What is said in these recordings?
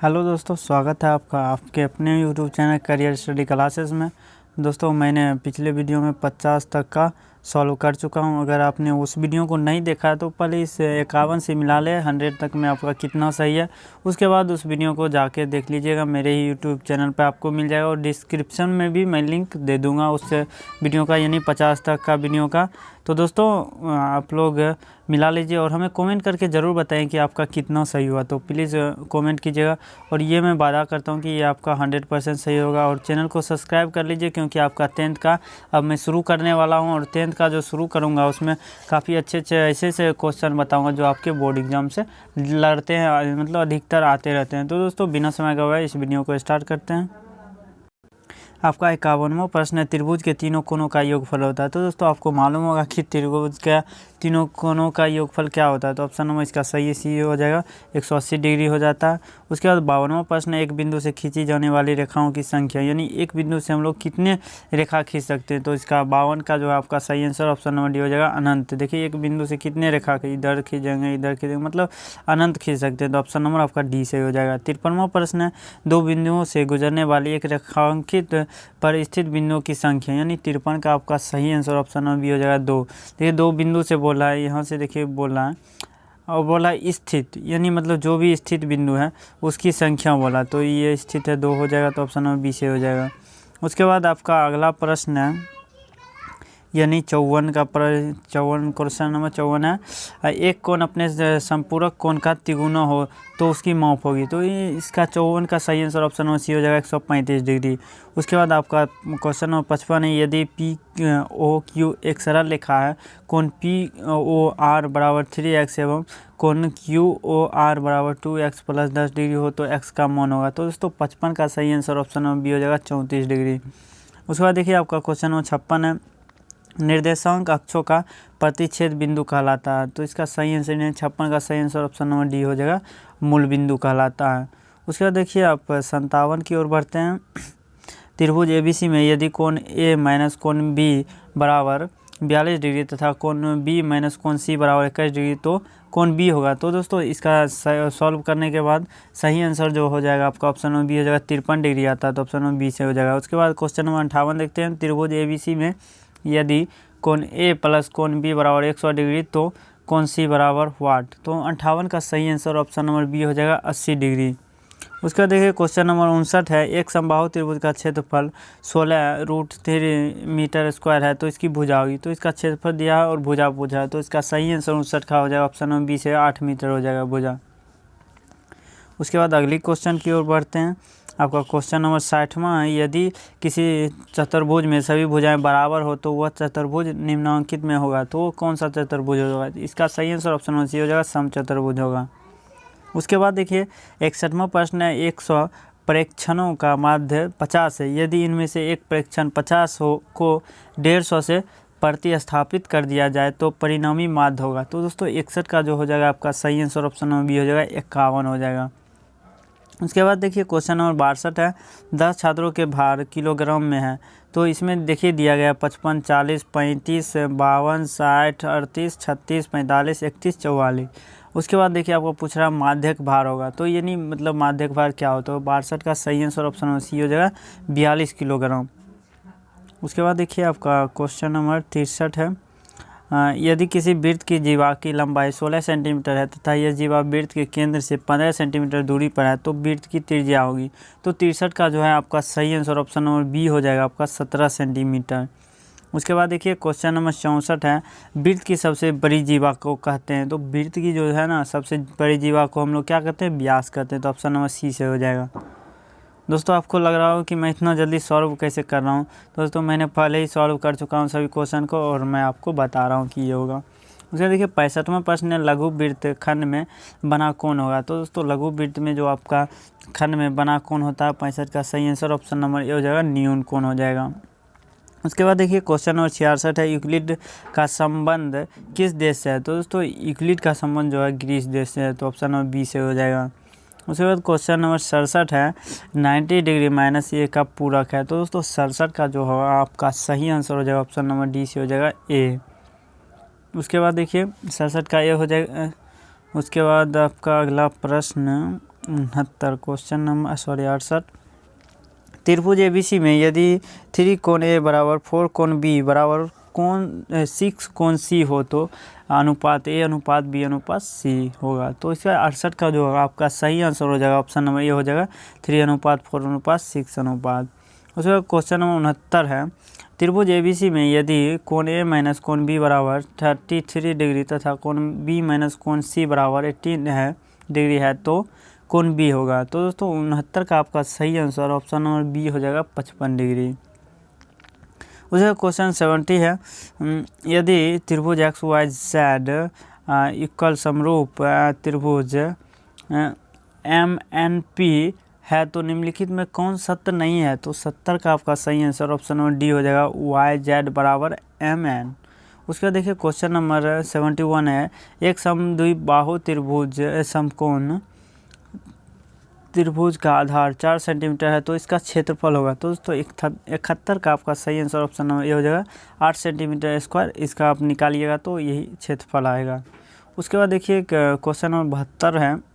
Hello दोस्तों, स्वागत है आपका आपके अपने YouTube channel career study classes में। दोस्तों, मैंने पिछले वीडियो में 50 तक का सॉल्व कर चुका हूं। अगर आपने उस वीडियो को नहीं देखा है तो पहले इस 51 से मिला ले 100 तक में आपका कितना सही है, उसके बाद उस वीडियो को जाके देख लीजिएगा। मेरे ही यूट्यूब चैनल पर आपको मिल जाएगा और डिस्क्रिप्शन में भी मैं लिंक दे दूँगा उस वीडियो का, यानी 50 तक का वीडियो का। तो दोस्तों, आप लोग मिला लीजिए और हमें कमेंट करके ज़रूर बताएं कि आपका कितना सही हुआ। तो प्लीज़ कमेंट कीजिएगा और ये मैं वादा करता हूँ कि ये आपका 100% सही होगा। और चैनल को सब्सक्राइब कर लीजिए, क्योंकि आपका 10th का अब मैं शुरू करने वाला हूँ और 10th का जो शुरू करूँगा उसमें काफ़ी अच्छे ऐसे क्वेश्चन बताऊँगा जो आपके बोर्ड एग्जाम से लड़ते हैं, मतलब अधिकतर आते रहते हैं। तो दोस्तों, बिना समय गवाए इस वीडियो को स्टार्ट करते हैं। आपका 51वां प्रश्न है, त्रिभुज के तीनों कोनों का योगफल होता है। तो दोस्तों, आपको मालूम होगा कि त्रिभुज का तीनों कोनों का योगफल क्या होता है। तो ऑप्शन नंबर इसका सही सी हो जाएगा, 180 डिग्री हो जाता है। उसके बाद 52वां प्रश्न, एक बिंदु से खींची जाने वाली रेखाओं की संख्या, यानी एक बिंदु से हम लोग कितने रेखा खींच सकते हैं। तो इसका 52 का जो है आपका सही आंसर ऑप्शन नंबर डी हो जाएगा, अनंत। देखिए, एक बिंदु से कितने रेखा इधर खींचेंगे इधर खींचेंगे, मतलब अनंत खींच सकते हैं। तो ऑप्शन नंबर आपका डी सही हो जाएगा। 53वां प्रश्न है, दो बिंदुओं से गुजरने वाली एक रेखांकित पर स्थित बिंदुओं की संख्या, यानी 53 का आपका सही आंसर ऑप्शन नंबर बी हो जाएगा, 2। देखिए, दो बिंदु से बोला है, यहाँ से देखिए बोला है और बोला स्थित, यानी मतलब जो भी स्थित बिंदु है उसकी संख्या बोला, तो ये स्थित है 2 हो जाएगा। तो ऑप्शन नंबर बी से हो जाएगा। उसके बाद आपका अगला प्रश्न है, यानी 54 क्वेश्चन नंबर 54 है, एक कोण अपने संपूरक कोण का तिगुना हो तो उसकी माप होगी। तो ये इसका 54 का सही आंसर ऑप्शन नंबर सी हो जाएगा, 135 डिग्री। उसके बाद आपका क्वेश्चन नंबर 55 है, यदि पी ओ क्यू एक सरल रेखा है, कोण पी ओ आर बराबर 3x एवं कोण क्यू ओ आर बराबर 2x + 10 डिग्री हो तो x का मान होगा। तो दोस्तों, 55 का सही आंसर ऑप्शन नंबर बी हो जाएगा, 34 डिग्री। उसके बाद देखिए, आपका क्वेश्चन नंबर 56 है, निर्देशांक अक्षों का प्रतिच्छेद बिंदु कहलाता है। तो इसका सही आंसर 56 का सही आंसर ऑप्शन नंबर डी हो जाएगा, मूल बिंदु कहलाता है। उसके बाद देखिए, आप 57 की ओर बढ़ते हैं। त्रिभुज एबीसी में यदि कोण ए माइनस कोण बी बराबर 42 डिग्री तथा कोण बी माइनस कोण सी बराबर 21 डिग्री, तो कोण बी होगा। तो दोस्तों, इसका सॉल्व करने के बाद सही आंसर जो हो जाएगा आपका ऑप्शन नंबर बी हो जाएगा, 53 डिग्री आता है। तो ऑप्शन नंबर बी से हो जाएगा। उसके बाद क्वेश्चन नंबर 58 देखते हैं, त्रिभुज एबीसी में यदि कोण ए प्लस कोण बी बराबर 100 डिग्री तो कोण सी बराबर वाट। तो 58 का सही आंसर ऑप्शन नंबर बी हो जाएगा, 80 डिग्री। उसका देखिए, क्वेश्चन नंबर 59 है, एक समबाहु त्रिभुज का क्षेत्रफल 16√3 मीटर स्क्वायर है, तो इसकी भुजा होगी। तो इसका क्षेत्रफल दिया है और भुजा पूछा है, तो इसका सही आंसर 59 का हो जाएगा, ऑप्शन नंबर बी से 8 मीटर हो जाएगा भुजा। उसके बाद अगली क्वेश्चन की ओर बढ़ते हैं। आपका क्वेश्चन नंबर 60वां है, यदि किसी चतुर्भुज में सभी भुजाएं बराबर हो तो वह चतुर्भुज निम्नांकित में होगा। तो वो कौन सा चतुर्भुज होगा। इसका सही आंसर ऑप्शन नंबर सी हो जाएगा, समचतुर्भुज होगा। उसके बाद देखिए, 61वां प्रश्न है, 100 प्रेक्षणों का माध्य 50 है, यदि इनमें से एक प्रेक्षण 50 को 150 से प्रतिस्थापित कर दिया जाए तो परिणामी माध्य होगा। तो दोस्तों, 61 का जो हो जाएगा आपका सही आंसर ऑप्शन नंबर बी हो जाएगा, 51 हो जाएगा। उसके बाद देखिए, क्वेश्चन नंबर 62 है, 10 छात्रों के भार किलोग्राम में है। तो इसमें देखिए दिया गया 55, 40, 35, 52, 60, 38, 36, 45, 31, 44। उसके बाद देखिए, आपको पूछ रहा है माध्यक भार होगा। तो यानी मतलब माध्यक भार क्या होता है। 62 का सही आंसर ऑप्शन नंबर सी हो जाएगा, 42 किलोग्राम। उसके बाद देखिए, आपका क्वेश्चन नंबर 63 है, यदि किसी वृत्त की जीवा की लंबाई 16 सेंटीमीटर है तथा यह जीवा वृत्त के केंद्र से 15 सेंटीमीटर दूरी पर है तो वृत्त की त्रिज्या होगी। तो 63 का जो है आपका सही आंसर ऑप्शन नंबर बी हो जाएगा, आपका 17 सेंटीमीटर। उसके बाद देखिए, क्वेश्चन नंबर 64 है, वृत्त की सबसे बड़ी जीवा को कहते हैं। तो वृत्त की जो है ना सबसे बड़ी जीवा को हम लोग क्या कहते हैं, व्यास कहते हैं। तो ऑप्शन नंबर सी से हो जाएगा। दोस्तों, आपको लग रहा हो कि मैं इतना जल्दी सॉल्व कैसे कर रहा हूँ। दोस्तों, मैंने पहले ही सॉल्व कर चुका हूँ सभी क्वेश्चन को और मैं आपको बता रहा हूँ कि ये होगा। उसके देखिए, 65वां प्रश्न है, लघु वृत्त खंड में बना कौन होगा। तो दोस्तों, लघु वृत्त में जो आपका खंड में बना कौन होता है, 65 का सही आंसर ऑप्शन नंबर ए हो जाएगा, न्यून कौन हो जाएगा। उसके बाद देखिए, क्वेश्चन नंबर 66 है, यूक्लिड का संबंध किस देश से है। तो दोस्तों, यूक्लिड का संबंध जो है ग्रीस देश से है। तो ऑप्शन नंबर बी से हो जाएगा। उसके बाद क्वेश्चन नंबर 67 है, 90 डिग्री माइनस ए का पूरक है। तो दोस्तों, 67 का जो होगा आपका सही आंसर हो जाएगा, ऑप्शन नंबर डी से हो जाएगा, ए। उसके बाद देखिए, 67 का ए हो जाएगा। उसके बाद आपका अगला प्रश्न 69 क्वेश्चन नंबर 68। त्रिभुज ABC में यदि 3 कोण A बराबर 4 कोण B बराबर कोण 6 कोण C हो तो अनुपात A अनुपात B अनुपात C होगा। तो इसका 68 का जो होगा आपका सही आंसर हो जाएगा, ऑप्शन नंबर ए हो जाएगा 3 अनुपात 4 अनुपात 6 अनुपात। उसके बाद क्वेश्चन नंबर 69 है, त्रिभुज ABC में यदि कोण A माइनस कोण B बराबर 33 डिग्री तथा कोण B माइनस कोण C बराबर 18 डिग्री है तो कोण B होगा। तो दोस्तों 69 का आपका सही आंसर ऑप्शन नंबर बी हो जाएगा 55 डिग्री। उसका क्वेश्चन 70 है, यदि त्रिभुज XYZ इक्वल समरूप त्रिभुज MNP है तो निम्नलिखित में कौन सत्य नहीं है। तो 70 का आपका सही आंसर ऑप्शन नंबर डी हो जाएगा YZ बराबर MN। उसके बाद देखिए क्वेश्चन नंबर 71 है, एक समद्विबाहु त्रिभुज समकोण त्रिभुज का आधार 4 सेंटीमीटर है तो इसका क्षेत्रफल होगा। तो दोस्तों 71 का आपका सही आंसर ऑप्शन नंबर ए हो जाएगा 8 सेंटीमीटर स्क्वायर। इसका आप निकालिएगा तो यही क्षेत्रफल आएगा। उसके बाद देखिए क्वेश्चन नंबर 72 है,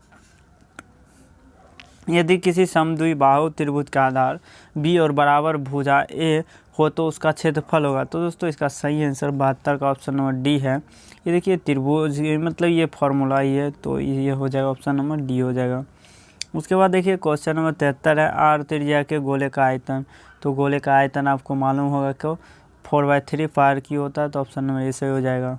यदि किसी समद्विबाहु त्रिभुज का आधार बी और बराबर भुजा ए हो तो उसका क्षेत्रफल होगा। तो दोस्तों इसका सही आंसर 72 का ऑप्शन नंबर डी है। ये देखिए त्रिभुज मतलब ये फॉर्मूला ही है, तो ये हो जाएगा ऑप्शन नंबर डी हो जाएगा। उसके बाद देखिए क्वेश्चन नंबर 73 है, आर त्रिज्या के गोले का आयतन। तो गोले का आयतन आपको मालूम होगा क्यों 4/3 पार की होता है, तो ऑप्शन नंबर ए से हो जाएगा।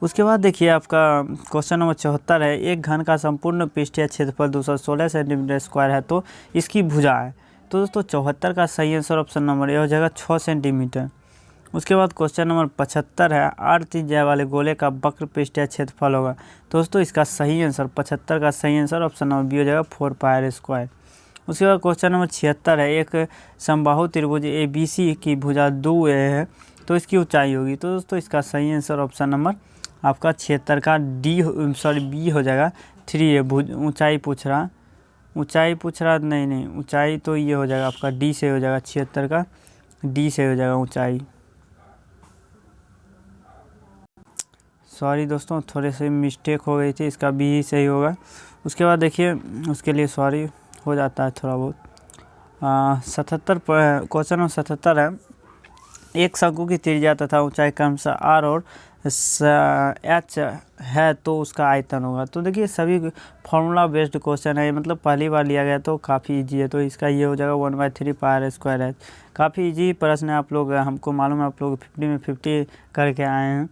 उसके बाद देखिए आपका क्वेश्चन नंबर 74 है, एक घन का संपूर्ण पृष्ठीय क्षेत्रफल 216 सेंटीमीटर स्क्वायर है तो इसकी भुजा है। तो दोस्तों 74 का सही आंसर ऑप्शन नंबर ए हो जाएगा 6 सेंटीमीटर। उसके बाद क्वेश्चन नंबर 75 है, आर त्रिज्या वाले गोले का वक्र पृष्ठीय क्षेत्रफल होगा। दोस्तों इसका सही आंसर 75 का सही आंसर ऑप्शन नंबर बी हो जाएगा 4πr²। उसके बाद क्वेश्चन नंबर 76 है, एक समबाहु त्रिभुज ABC की भुजा 2a है तो इसकी ऊंचाई होगी। तो दोस्तों इसका सही आंसर ऑप्शन नंबर आपका 76 का बी हो जाएगा 3a। ऊंचाई पूछ रहा नहीं ऊंचाई तो ये हो जाएगा आपका डी से हो जाएगा, 76 का डी से हो जाएगा ऊंचाई। सॉरी दोस्तों थोड़े से मिस्टेक हो गई थी, इसका बी ही सही होगा। उसके बाद देखिए उसके लिए सॉरी हो जाता है थोड़ा बहुत। 77 क्वेश्चन नंबर 77 है, एक शंकु की त्रिज्या तथा ऊंचाई क्रमशः आर और एच है तो उसका आयतन होगा। तो देखिए सभी फार्मूला बेस्ड क्वेश्चन है, मतलब पहली बार लिया गया तो काफ़ी इजी है। तो इसका ये हो जाएगा 1/3πr² है। काफ़ी इजी प्रश्न है, आप लोग हमको मालूम है आप लोग 50 में 50 करके आए हैं।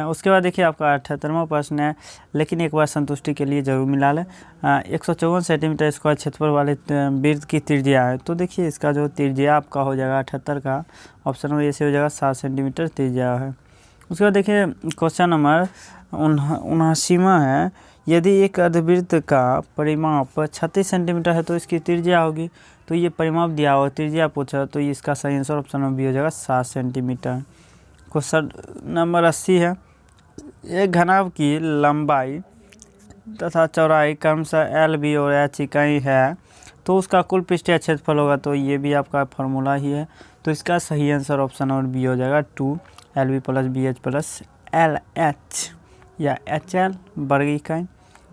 उसके बाद देखिए आपका 78वां प्रश्न है, लेकिन एक बार संतुष्टि के लिए जरूर मिला लें। 154 सेंटीमीटर स्क्वायर क्षेत्रफल वाले वृत्त की त्रिज्या है। तो देखिए इसका जो त्रिज्या आपका हो जाएगा 78 का ऑप्शन नंबर ए से हो जाएगा 7 सेंटीमीटर त्रिज्या है। उसके बाद देखिए क्वेश्चन नंबर 79वां है, यदि एक अर्धवृत्त का परिमाप 36 सेंटीमीटर है तो इसकी त्रिज्या होगी। तो ये परिमाप दिया हुआ त्रिज्या पूछा, तो इसका सही आंसर ऑप्शन नंबर बी हो जाएगा 7 सेंटीमीटर। क्वेश्चन नंबर 80 है, एक घनाभ की लंबाई तथा चौड़ाई क्रमशः एल बी और एच इकाई है तो उसका कुल पृष्ठीय क्षेत्रफल होगा। तो ये भी आपका फार्मूला ही है, तो इसका सही आंसर ऑप्शन नंबर बी हो जाएगा 2LB + BH + LH या HL वर्ग इकाई।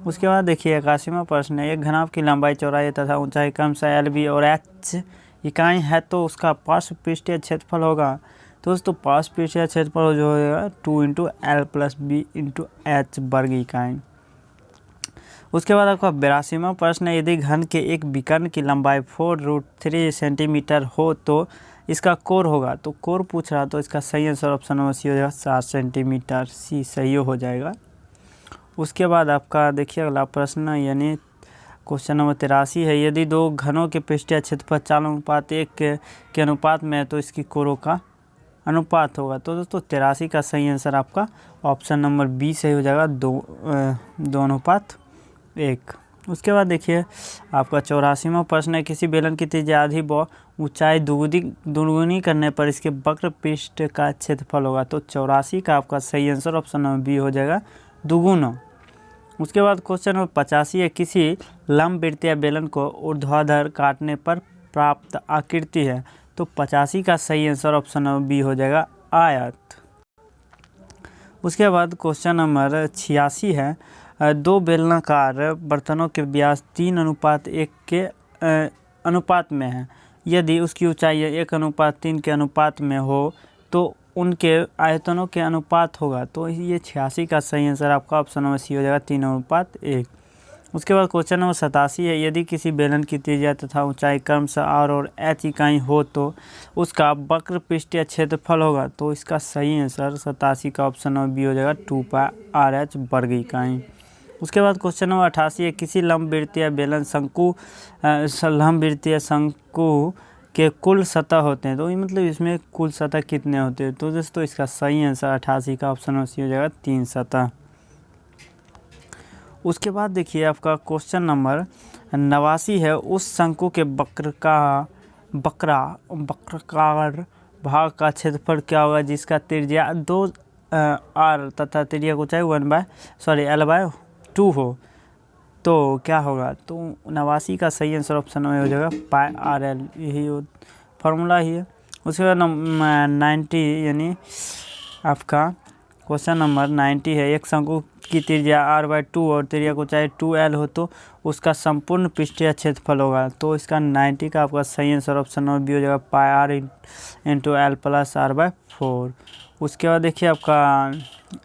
उसके बाद देखिए 81वां प्रश्न है, एक घनाभ की लंबाई चौड़ाई तथा ऊंचाई क्रमशः LB और H इकाई है तो उसका पार्श्व पृष्ठीय क्षेत्रफल होगा। तो दोस्तों पार्श्व पृष्ठीय क्षेत्रफल जो होगा 2 × L + B × H वर्ग इकाई। उसके बाद आपका 82वां प्रश्न है, यदि घन के एक विकर्ण की लंबाई 4√3 सेंटीमीटर हो तो इसका कोर होगा। तो कोर पूछ रहा, तो इसका सही आंसर ऑप्शन नंबर सी हो जाएगा 7 सेंटीमीटर, सी सही हो जाएगा। उसके बाद आपका देखिए अगला प्रश्न यानी क्वेश्चन नंबर 83 है, यदि दो घनों के पृष्ठीय क्षेत्रफल 4:1 के अनुपात में है तो इसकी कोरों का अनुपात होगा। तो दोस्तों 83 का सही आंसर आपका ऑप्शन नंबर बी सही हो जाएगा 2:1। उसके बाद देखिए आपका 84वां प्रश्न है, किसी बेलन की त्रिज्या आधी व ऊंचाई दुगुनी करने पर इसके वक्र पृष्ठ का क्षेत्रफल होगा। तो 84 का आपका सही आंसर ऑप्शन नंबर बी हो जाएगा दुगुना। उसके बाद क्वेश्चन नंबर 85 है, किसी लंबवृत्तीय बेलन को ऊर्ध्वाधर काटने पर प्राप्त आकृति है। तो 85 का सही आंसर ऑप्शन नंबर बी हो जाएगा आयत। उसके बाद क्वेश्चन नंबर 86 है, दो बेलनाकार बर्तनों के व्यास 3:1 के अनुपात में है। यदि उसकी ऊंचाई 1:3 के अनुपात में हो तो उनके आयतनों के अनुपात होगा। तो ये 86 का सही आंसर आपका ऑप्शन नंबर सी हो जाएगा, 3:1। उसके बाद क्वेश्चन नंबर 87 है, यदि किसी बेलन की त्रिज्या तथा ऊंचाई क्रमशः आर और एच इकाई हो तो उसका वक्र पृष्ठीय क्षेत्रफल होगा। तो इसका सही आंसर 87 का ऑप्शन नंबर बी हो जाएगा, 2πr/h वर्ग इकाई। उसके बाद क्वेश्चन नंबर 88 है, किसी लंबवृत्तीय बेलन लंबवृत्तीय शंकु के कुल सतह होते हैं। तो ये मतलब इसमें कुल सतह कितने होते हैं। तो दोस्तों इसका सही आंसर 88 का ऑप्शन नंबर सी हो जाएगा, 3 सतह। उसके बाद देखिए आपका क्वेश्चन नंबर 89 है, उस शंकु के वक्राकार भाग का क्षेत्रफल क्या होगा जिसका त्रिज्या 2r तथा त्रिज्या को चाहे L/2 हो। तो क्या होगा, तो 89 का सही आंसर ऑप्शन में हो जाएगा πr/l, यही फार्मूला ही है। उसके बाद 90 यानी आपका क्वेश्चन नंबर 90 है, एक शंकु की त्रिज्या r/2 और त्रिज्या को चाहे 2l हो तो उसका संपूर्ण पृष्ठीय क्षेत्रफल होगा। तो इसका 90 का आपका सही आंसर ऑप्शन नंबर बी हो जाएगा, πr/l + r/4। उसके बाद देखिए आपका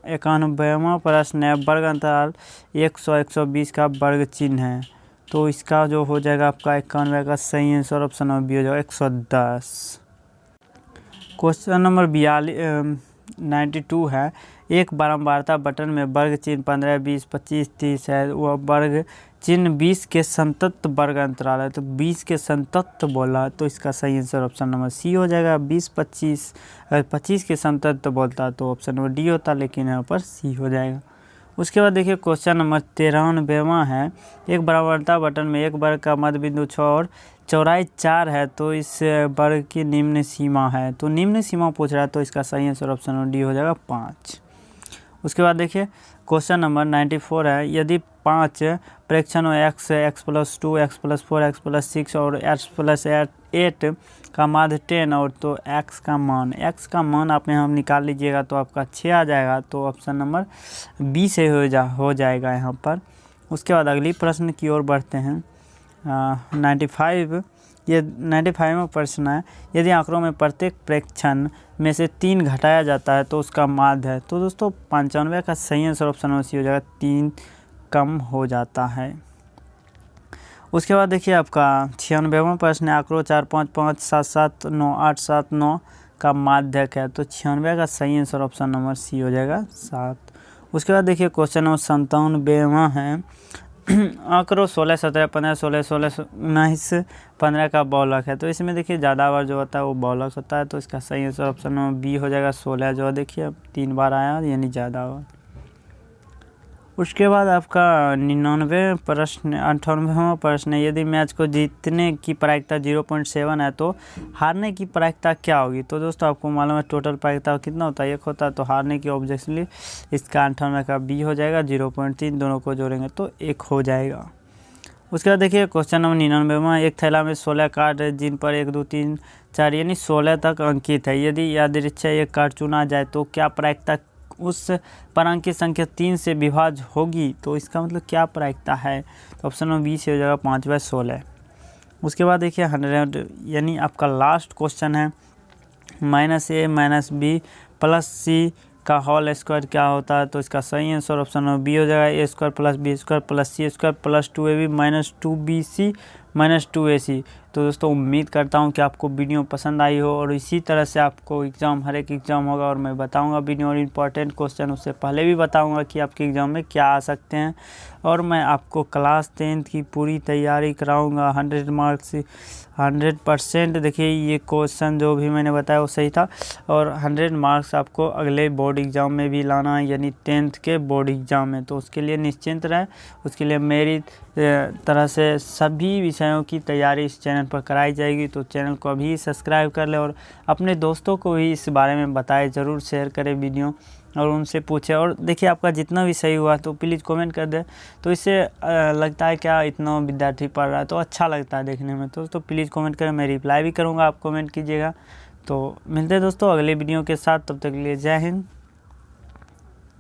91वां प्रश्न है, वर्ग अंतराल 100-120 का वर्ग चिन्ह है। तो इसका जो हो जाएगा आपका 91 का सही आंसर ऑप्शन नंबर बी हो जाएगा, 110। क्वेश्चन नंबर 92 है, एक बारंबारता बटन में वर्ग चिन्ह 15, 20, 25, 30 है। वह वर्ग चिन्ह 20 के संतत वर्ग अंतराल है। तो 20 के संतत बोला, तो इसका सही आंसर ऑप्शन नंबर सी हो जाएगा, 20, 25। अगर 25 के संतत बोलता तो ऑप्शन नंबर डी होता, लेकिन यहाँ पर सी हो जाएगा। उसके बाद देखिए क्वेश्चन नंबर 93वां है, एक बारंबारता बटन में एक वर्ग का मध्य बिंदु 6 और चौड़ाई 4 है। तो इस वर्ग की निम्न सीमा है। तो निम्न सीमा पूछ रहा है, तो इसका सही आंसर ऑप्शन नंबर डी हो जाएगा, 5। उसके बाद देखिए क्वेश्चन नंबर 94 है, यदि 5 प्रेक्षणों x, x+2, x+4, x+6 और x+8 का माध्य 10 और तो x का मान आप यहाँ निकाल लीजिएगा तो आपका 6 आ जाएगा। तो ऑप्शन नंबर बी से हो जाएगा यहाँ पर। उसके बाद अगली प्रश्न की ओर बढ़ते हैं। 95 ये 95वां प्रश्न है, यदि आंकड़ों में प्रत्येक प्रेक्षण में से 3 घटाया जाता है तो उसका माध्य है। तो दोस्तों 95 का सही आंसर ऑप्शन नंबर सी हो जाएगा, 3 कम हो जाता है। उसके बाद देखिए आपका 96वां प्रश्न है, आंकड़ों 4, 5, 5, 7, 7, 9, 8, 7, 9 का माध्यक है। तो 96 का सही आंसर ऑप्शन नंबर सी हो जाएगा, 7। उसके बाद देखिए क्वेश्चन नंबर 97वां है, आंकड़ों 16, 17, 15, 16, 16, 19, 15 का बहुलक है। तो इसमें देखिए ज़्यादा बार जो होता है वो बहुलक होता है। तो इसका सही आंसर ऑप्शन नंबर बी हो जाएगा, 16 जो देखिए 3 बार आया यानी ज़्यादा बार। उसके बाद आपका 99 प्रश्न 98वां प्रश्न है, यदि मैच को जीतने की प्रायिकता 0.7 है तो हारने की प्रायिकता क्या होगी। तो दोस्तों आपको मालूम है टोटल प्रायिकता कितना होता है, 1 होता है। तो हारने की ऑब्जेक्टली इसका 98 का बी हो जाएगा, 0.3 दोनों को जोड़ेंगे तो 1 हो जाएगा। उसके बाद देखिए क्वेश्चन नंबर 99वां, एक थैला में 16 कार्ड जिन पर 1, 2, 3, 4 यानी 16 तक अंकित है। यदि यादृच्छिक एक कार्ड चुना जाए तो क्या प्रायिकता उस पर अंकित संख्या 3 से विभाज्य होगी। तो इसका मतलब क्या प्रायिकता है, तो ऑप्शन नंबर बी से हो जाएगा, 5/16। उसके बाद देखिए 100 यानी आपका लास्ट क्वेश्चन है, -a - b + c का होल स्क्वायर क्या होता है। तो इसका सही आंसर ऑप्शन नंबर बी हो जाएगा, a² + b² + c² + 2ab - 2bc - 2ac। तो दोस्तों उम्मीद करता हूं कि आपको वीडियो पसंद आई हो और इसी तरह से आपको हर एक एग्ज़ाम होगा और मैं बताऊंगा वीडियो और इम्पॉर्टेंट क्वेश्चन उससे पहले भी बताऊंगा कि आपके एग्ज़ाम में क्या आ सकते हैं। और मैं आपको क्लास 10th की पूरी तैयारी कराऊंगा, 100 मार्क्स 100%। देखिए ये क्वेश्चन जो भी मैंने बताया वो सही था और 100 मार्क्स आपको अगले बोर्ड एग्ज़ाम में भी लाना है, यानी 10th के बोर्ड एग्ज़ाम में। तो उसके लिए निश्चिंत रहें, उसके लिए मेरी तरह से सभी विषयों की तैयारी इस चैनल पर कराई जाएगी। तो चैनल को अभी सब्सक्राइब कर ले और अपने दोस्तों को भी इस बारे में बताएं, ज़रूर शेयर करें वीडियो और उनसे पूछें। और देखिए आपका जितना भी सही हुआ तो प्लीज़ कमेंट कर दें। तो इससे लगता है क्या इतना विद्यार्थी पढ़ रहा है तो अच्छा लगता है देखने में। तो प्लीज़ कमेंट करें, मैं रिप्लाई भी करूँगा, आप कमेंट कीजिएगा। तो मिलते हैं दोस्तों अगले वीडियो के साथ, तब तक के लिए जय हिंद।